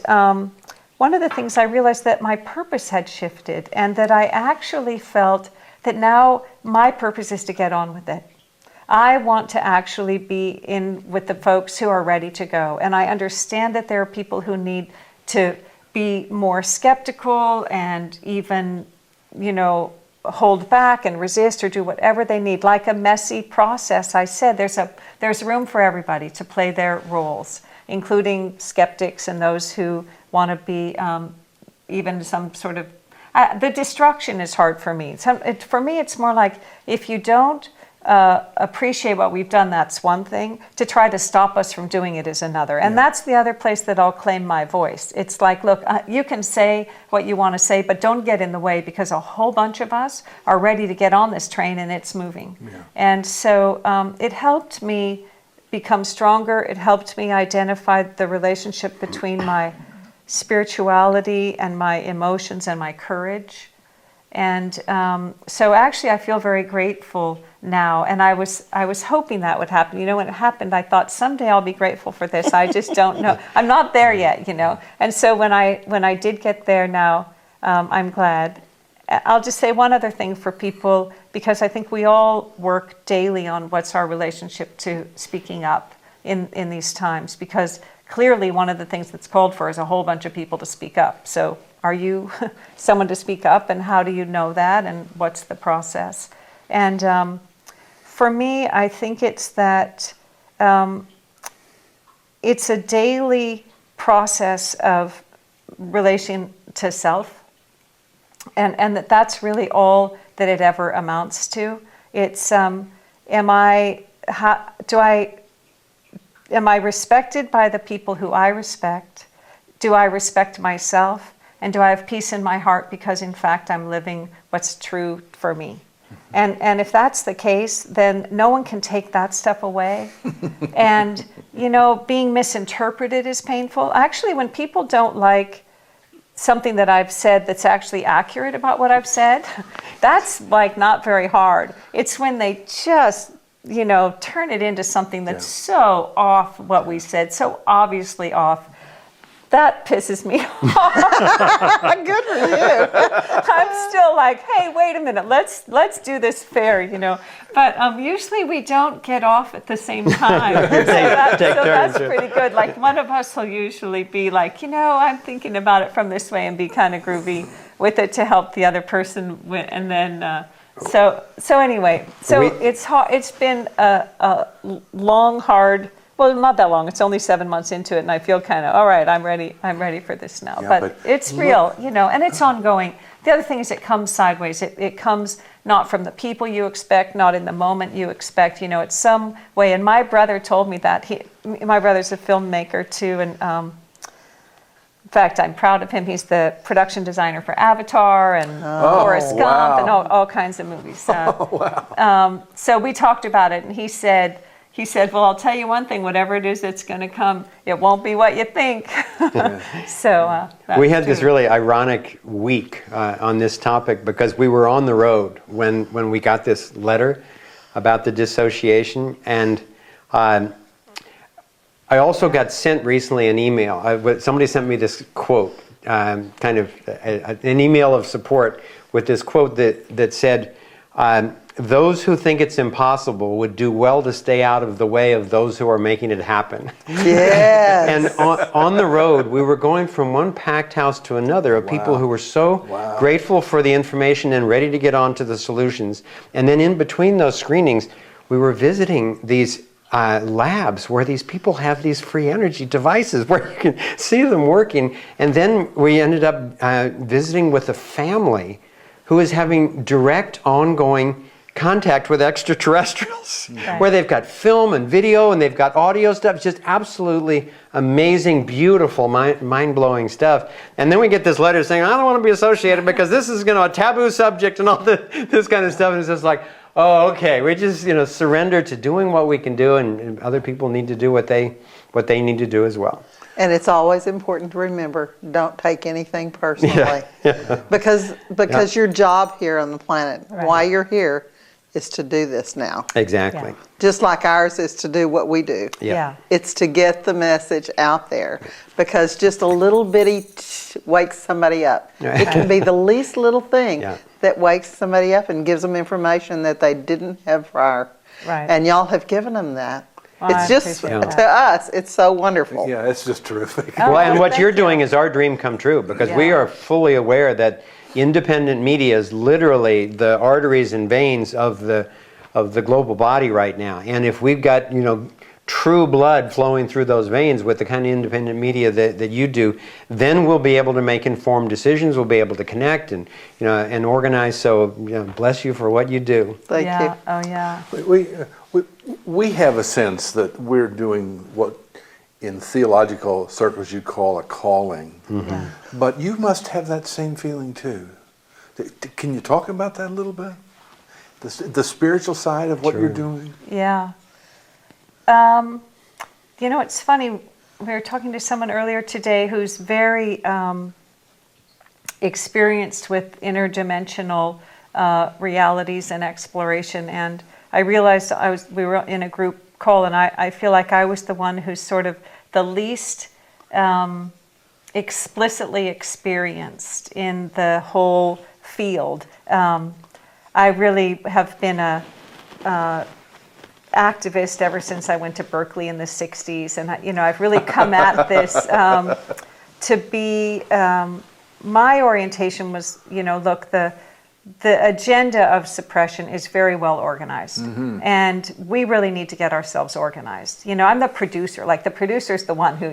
one of the things I realized that my purpose had shifted, and that I actually felt that now my purpose is to get on with it. I want to actually be in with the folks who are ready to go. And I understand that there are people who need to be more skeptical and even, you know, hold back and resist or do whatever they need, like a messy process. I said there's room for everybody to play their roles, including skeptics and those who want to be even some sort of the destruction is hard for me. For me, it's more like if you don't appreciate what we've done, that's one thing. To try to stop us from doing it is another. And that's the other place that I'll claim my voice. It's like, look, you can say what you want to say, but don't get in the way, because a whole bunch of us are ready to get on this train and it's moving. Yeah. And so it helped me become stronger. It helped me identify the relationship between my spirituality and my emotions and my courage. And so actually I feel very grateful now, and I was hoping that would happen. You know, when it happened, I thought someday I'll be grateful for this. I just don't know. I'm not there yet, you know. And so when I did get there now, I'm glad. I'll just say one other thing for people, because I think we all work daily on what's our relationship to speaking up in these times, because clearly one of the things that's called for is a whole bunch of people to speak up. So are you someone to speak up, and how do you know that, and what's the process? And for me, I think it's that it's a daily process of relation to self, and that's really all that it ever amounts to. It's am I respected by the people who I respect? Do I respect myself? And do I have peace in my heart because, in fact, I'm living what's true for me? And if that's the case, then no one can take that stuff away. And, you know, being misinterpreted is painful. Actually, when people don't like something that I've said that's actually accurate about what I've said, that's like not very hard. It's when they just, you know, turn it into something that's so off what we said, so obviously off. That pisses me off. Good for you. I'm still like, hey, wait a minute, let's do this fair, you know. But usually we don't get off at the same time. so that's pretty good. Like one of us will usually be like, you know, I'm thinking about it from this way, and be kind of groovy with it to help the other person. And then, so anyway, it's hard. It's been a long, hard. Well, not that long. It's only 7 months into it, and I feel kind of, all right, I'm ready for this now. Yeah, but it's real, you know, and it's ongoing. The other thing is it comes sideways. It comes not from the people you expect, not in the moment you expect, you know, it's some way. And my brother told me that. My brother's a filmmaker too, and in fact, I'm proud of him. He's the production designer for Avatar and Forrest Gump and all kinds of movies. So we talked about it, and he said, well, I'll tell you one thing, whatever it is that's going to come, it won't be what you think. So we had this really ironic week on this topic, because we were on the road when we got this letter about the dissociation. And I also got sent recently an email. Somebody sent me this quote, kind of an email of support with this quote that said, those who think it's impossible would do well to stay out of the way of those who are making it happen. Yes. And on the road, we were going from one packed house to another of people who were so grateful for the information and ready to get on to the solutions. And then in between those screenings, we were visiting these labs where these people have these free energy devices where you can see them working. And then we ended up visiting with a family who is having direct, ongoing contact with extraterrestrials, where they've got film and video and they've got audio stuff. It's just absolutely amazing, beautiful, mind-blowing stuff. And then we get this letter saying, I don't want to be associated because this is, you know, a taboo subject and all this kind of stuff. And it's just like, oh, okay, we just, you know, surrender to doing what we can do, and other people need to do what they need to do as well. And it's always important to remember, don't take anything personally. Because your job here on the planet, why you're here, is to do this now. Exactly. Yeah. Just like ours is to do what we do. Yeah. It's to get the message out there, because just a little bitty wakes somebody up. It can be the least little thing that wakes somebody up and gives them information that they didn't have prior. Right. And y'all have given them that. Well, it's just, to us, it's so wonderful. Yeah, it's just terrific. Well, and what you're doing is our dream come true, because we are fully aware that independent media is literally the arteries and veins of the global body right now. And if we've got, true blood flowing through those veins with the kind of independent media that you do, then we'll be able to make informed decisions. We'll be able to connect and and organize. So bless you for what you do. Thank you. Oh yeah. We have a sense that we're doing what in theological circles you call a calling. Yeah. But you must have that same feeling too. Can you talk about that a little bit? The spiritual side of what you're doing? Yeah. It's funny. We were talking to someone earlier today who's very experienced with interdimensional realities and exploration, and I realized we were in a group call, and I feel like I was the one who's sort of the least explicitly experienced in the whole field. I really have been a activist ever since I went to Berkeley in the 60s, and I've really come at this to be my orientation was look, the agenda of suppression is very well organized, and we really need to get ourselves organized. I'm the producer. Like, the producer's the one who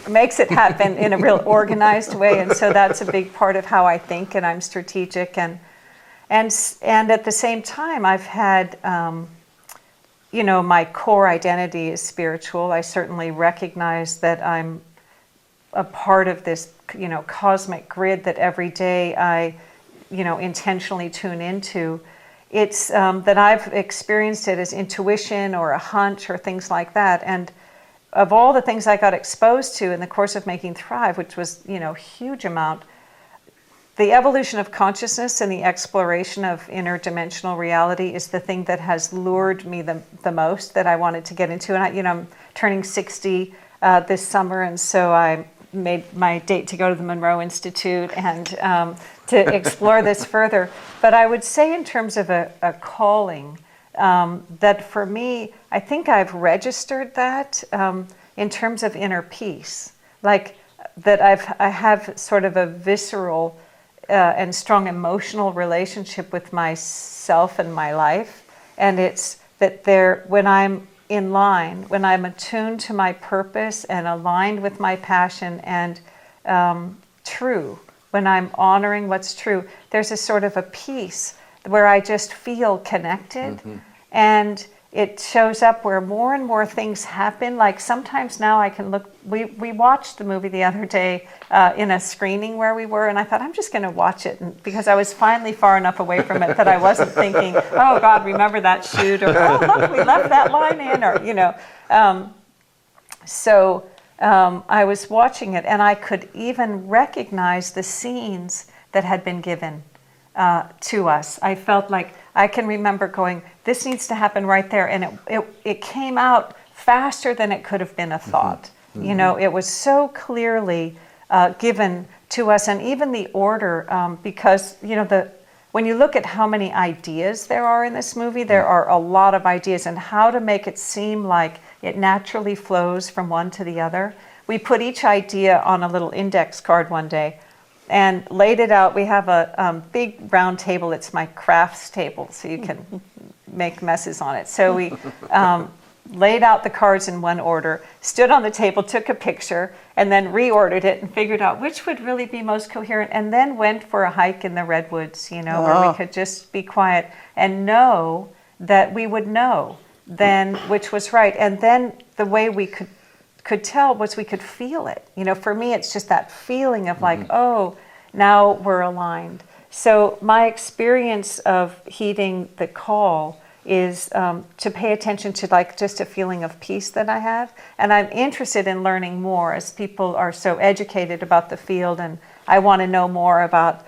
makes it happen in a real organized way, and so that's a big part of how I think, and I'm strategic, and at the same time I've had my core identity is spiritual. I certainly recognize that I'm a part of this, cosmic grid that every day I, intentionally tune into. It's that I've experienced it as intuition or a hunch or things like that. And of all the things I got exposed to in the course of making Thrive, which was, huge amount, the evolution of consciousness and the exploration of interdimensional reality is the thing that has lured me the most, that I wanted to get into. And I'm turning 60 this summer, and so I made my date to go to the Monroe Institute and to explore this further. But I would say, in terms of a calling, that for me, I think I've registered that in terms of inner peace, like that I have sort of a visceral and strong emotional relationship with myself and my life. And it's that when I'm in line, when I'm attuned to my purpose and aligned with my passion and true, when I'm honoring what's true, there's a sort of a peace where I just feel connected. And it shows up where more and more things happen. Like, sometimes now I can look, we watched the movie the other day in a screening where we were, and I thought, I'm just going to watch it, because I was finally far enough away from it that I wasn't thinking, oh God, remember that shoot, or oh look, we left that line in, or I was watching it, and I could even recognize the scenes that had been given to us. I felt like I can remember going, this needs to happen right there, and it came out faster than it could have been a thought. It was so clearly given to us, and even the order, because when you look at how many ideas there are in this movie, there are a lot of ideas, and how to make it seem like it naturally flows from one to the other. We put each idea on a little index card one day and laid it out. We have a big round table. It's my crafts table, so you can make messes on it. So we laid out the cards in one order, stood on the table, took a picture, and then reordered it and figured out which would really be most coherent, and then went for a hike in the redwoods, where we could just be quiet and know that we would know then which was right. And then the way we could tell was we could feel it. For me, it's just that feeling of like, oh, now we're aligned. So my experience of heeding the call is to pay attention to like just a feeling of peace that I have. And I'm interested in learning more, as people are so educated about the field, and I want to know more about,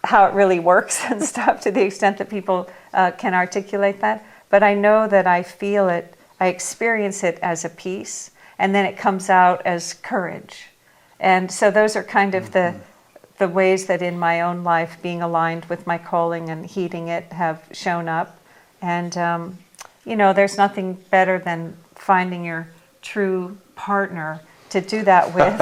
how it really works and stuff, to the extent that people can articulate that. But I know that I feel it, I experience it as a peace, and then it comes out as courage. And so those are kind of the ways that in my own life, being aligned with my calling and heeding it, have shown up. And, there's nothing better than finding your true partner do that with.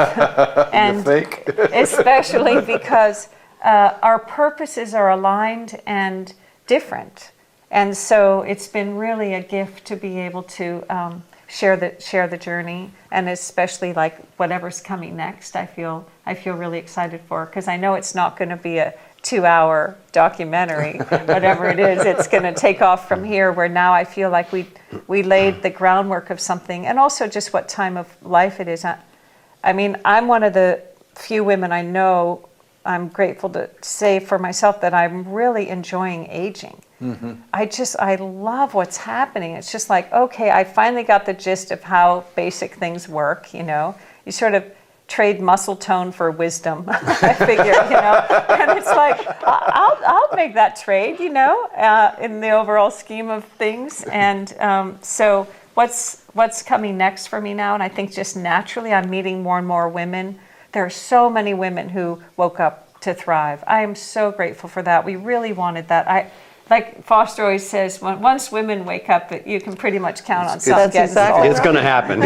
And You think? especially because our purposes are aligned and different. And so it's been really a gift to be able to share the journey, and especially like whatever's coming next. I feel really excited for, because I know it's not going to be a 2-hour documentary. Whatever it is, it's going to take off from here. Where now I feel like we laid the groundwork of something, and also just what time of life it is. I mean, I'm one of the few women I know. I'm grateful to say for myself that I'm really enjoying aging. Mm-hmm. I love what's happening. It's just like, okay, I finally got the gist of how basic things work. You know, you sort of trade muscle tone for wisdom. I figure, and it's like, I'll make that trade, in the overall scheme of things. And so what's coming next for me now? And I think just naturally, I'm meeting more and more women. There are so many women who woke up to thrive. I am so grateful for that. We really wanted that. Like Foster always says, once women wake up, you can pretty much count on something getting solved. It's going to happen.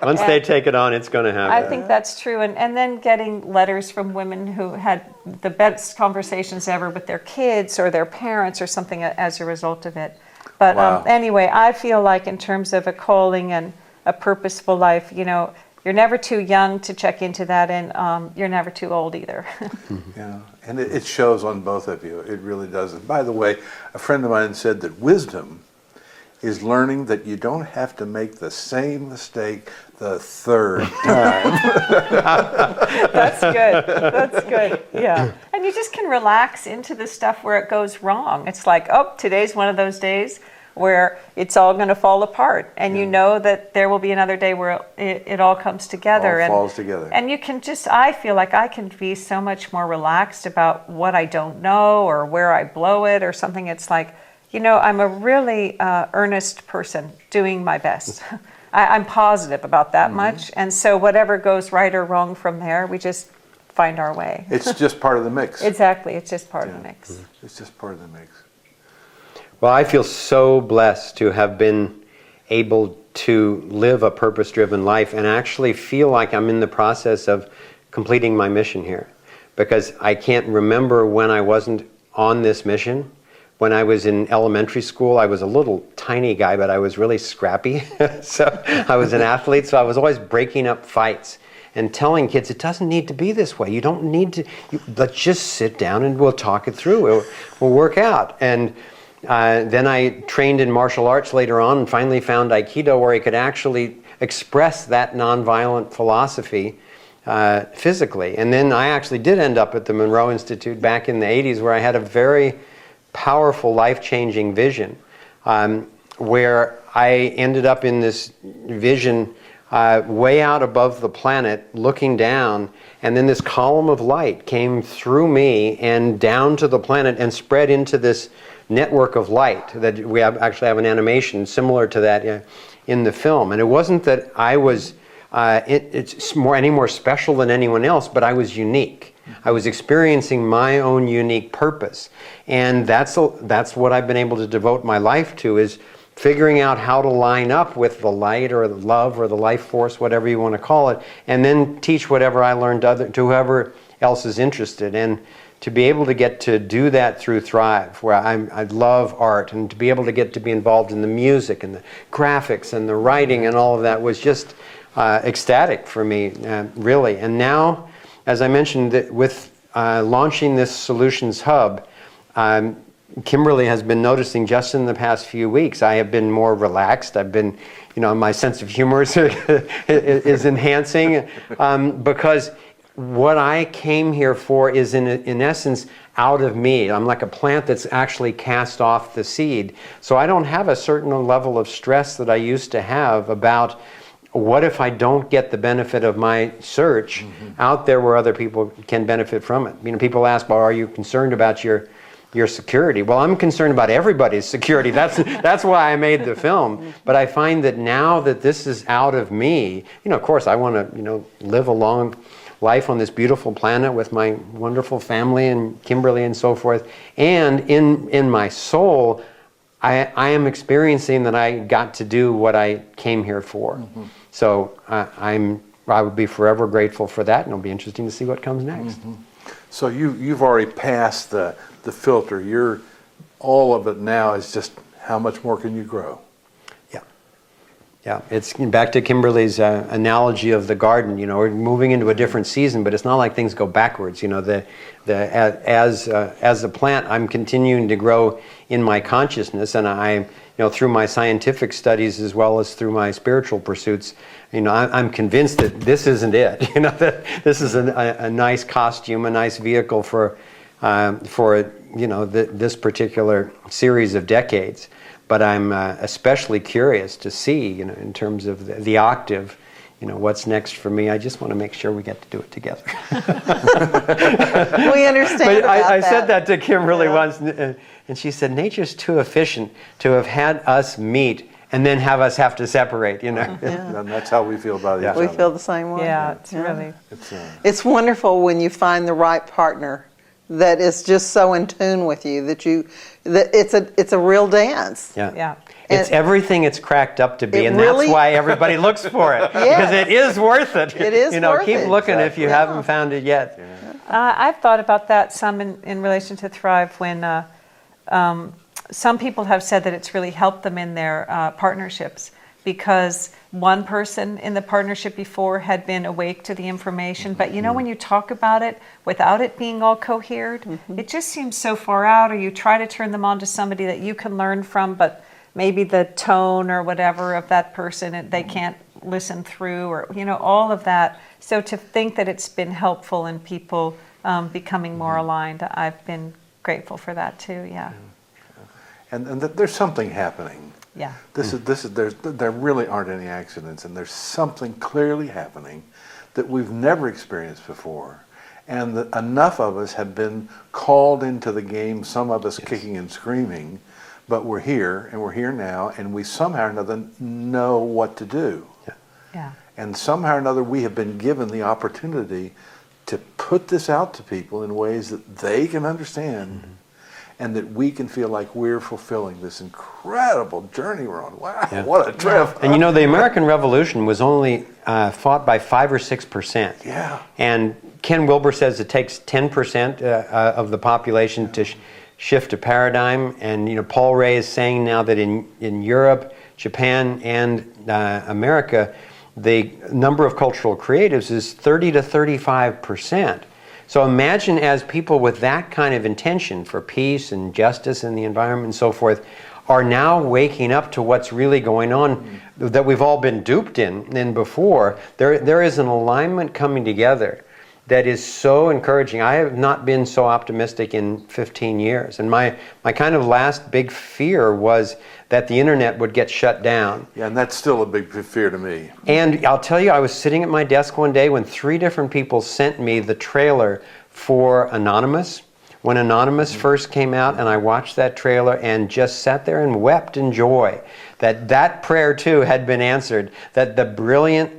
Once they take it on, it's going to happen. I think that's true. And then getting letters from women who had the best conversations ever with their kids or their parents or something as a result of it. But Wow. Anyway, I feel like in terms of a calling and a purposeful life, you're never too young to check into that, and you're never too old either. Yeah, and it shows on both of you. It really does. And by the way, a friend of mine said that wisdom is learning that you don't have to make the same mistake the third time. That's good. That's good. Yeah. And you just can relax into the stuff where it goes wrong. It's like, oh, today's one of those days where it's all going to fall apart, and you know that there will be another day where it all comes together. All falls together. And you can I feel like I can be so much more relaxed about what I don't know or where I blow it or something. It's like, I'm a really earnest person doing my best. I'm positive about that much. And so whatever goes right or wrong from there, we just find our way. It's just part of the mix. Exactly. It's just part of the mix. It's just part of the mix. Well, I feel so blessed to have been able to live a purpose-driven life and actually feel like I'm in the process of completing my mission here. Because I can't remember when I wasn't on this mission. When I was in elementary school, I was a little tiny guy, but I was really scrappy. So I was an athlete, so I was always breaking up fights and telling kids, it doesn't need to be this way. You don't need to, let's just sit down and we'll talk it through. We'll work out. And then I trained in martial arts later on and finally found Aikido, where I could actually express that nonviolent philosophy physically. And then I actually did end up at the Monroe Institute back in the 80s, where I had a very powerful, life-changing vision, where I ended up in this vision way out above the planet, looking down, and then this column of light came through me and down to the planet and spread into this network of light that we actually have an animation similar to that in the film. And it wasn't that I was any more special than anyone else, but I was unique. I was experiencing my own unique purpose. And that's what I've been able to devote my life to, is figuring out how to line up with the light or the love or the life force, whatever you want to call it, and then teach whatever I learned to whoever else is interested. And to be able to get to do that through Thrive, where I love art, and to be able to get to be involved in the music and the graphics and the writing and all of that was just ecstatic for me, really. And now, as I mentioned, with launching this Solutions Hub, Kimberly has been noticing just in the past few weeks, I have been more relaxed. I've been, my sense of humor is enhancing, because what I came here for is in essence out of me. I'm like a plant that's actually cast off the seed. So I don't have a certain level of stress that I used to have about what if I don't get the benefit of my search out there where other people can benefit from it. People ask, well, are you concerned about your security? Well, I'm concerned about everybody's security. That's why I made the film. But I find that now that this is out of me, of course I want to, live a long life on this beautiful planet with my wonderful family and Kimberly and so forth. And in my soul, I am experiencing that I got to do what I came here for. So I'm I would be forever grateful for that, and it'll be interesting to see what comes next. So you've already passed the filter. You're all of it now is just how much more can you grow? Yeah, it's back to Kimberly's analogy of the garden. You know, we're moving into a different season, but it's not like things go backwards. You know, as a plant, I'm continuing to grow in my consciousness, and through my scientific studies as well as through my spiritual pursuits, I'm convinced that this isn't it. That this is a nice costume, a nice vehicle for this particular series of decades. But I'm especially curious to see, in terms of the octave, what's next for me. I just want to make sure we get to do it together. We understand. But I said that to Kimberly once, and she said, "Nature's too efficient to have had us meet and then have us have to separate." And that's how we feel about each other. We feel the same way. Yeah, it's really. It's wonderful when you find the right partner that is just so in tune with you that it's a real dance. Yeah. It's everything it's cracked up to be, and really, that's why everybody looks for it. Because it is worth it. It is worth keep it. looking if you haven't found it yet. I've thought about that some in relation to Thrive when some people have said that it's really helped them in their partnerships because one person in the partnership before had been awake to the information, but when you talk about it without it being all coherent, it just seems so far out, or you try to turn them on to somebody that you can learn from, but maybe the tone or whatever of that person, they can't listen through, or all of that. So to think that it's been helpful in people becoming more aligned, I've been grateful for that too. And that there's something happening. Yeah. There really aren't any accidents, and there's something clearly happening that we've never experienced before. And that enough of us have been called into the game, some of us kicking and screaming, but we're here, and we're here now, and we somehow or another know what to do. Yeah. And somehow or another we have been given the opportunity to put this out to people in ways that they can understand. And that we can feel like we're fulfilling this incredible journey we're on. Wow, what a trip. And the American Revolution was only fought by 5 or 6%. Yeah. And Ken Wilber says it takes 10% of the population to shift a paradigm. And Paul Ray is saying now that in Europe, Japan, and America, the number of cultural creatives is 30 to 35%. So imagine as people with that kind of intention for peace and justice in the environment and so forth are now waking up to what's really going on that we've all been duped in before, there is an alignment coming together that is so encouraging. I have not been so optimistic in 15 years. And my kind of last big fear was that the internet would get shut down. Yeah, and that's still a big fear to me. And I'll tell you, I was sitting at my desk one day when 3 different people sent me the trailer for Anonymous. When Anonymous first came out, and I watched that trailer and just sat there and wept in joy that prayer too had been answered, that the brilliant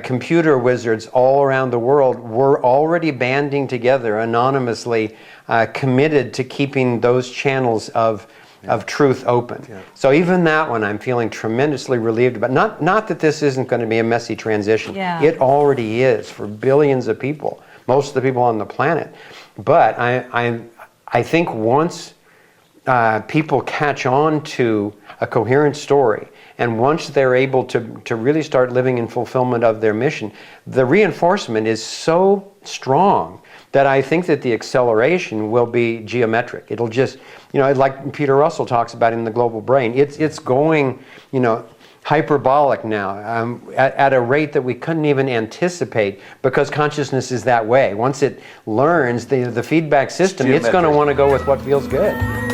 computer wizards all around the world were already banding together anonymously, committed to keeping those channels of truth open. Yeah. So even that one I'm feeling tremendously relieved about. Not that this isn't going to be a messy transition. Yeah. It already is for billions of people, most of the people on the planet. But I think once people catch on to a coherent story, and once they're able to really start living in fulfillment of their mission, the reinforcement is so strong that I think that the acceleration will be geometric. It'll just, like Peter Russell talks about in The Global Brain, it's going, hyperbolic now at a rate that we couldn't even anticipate, because consciousness is that way. Once it learns the feedback system, it's going to want to go with what feels good.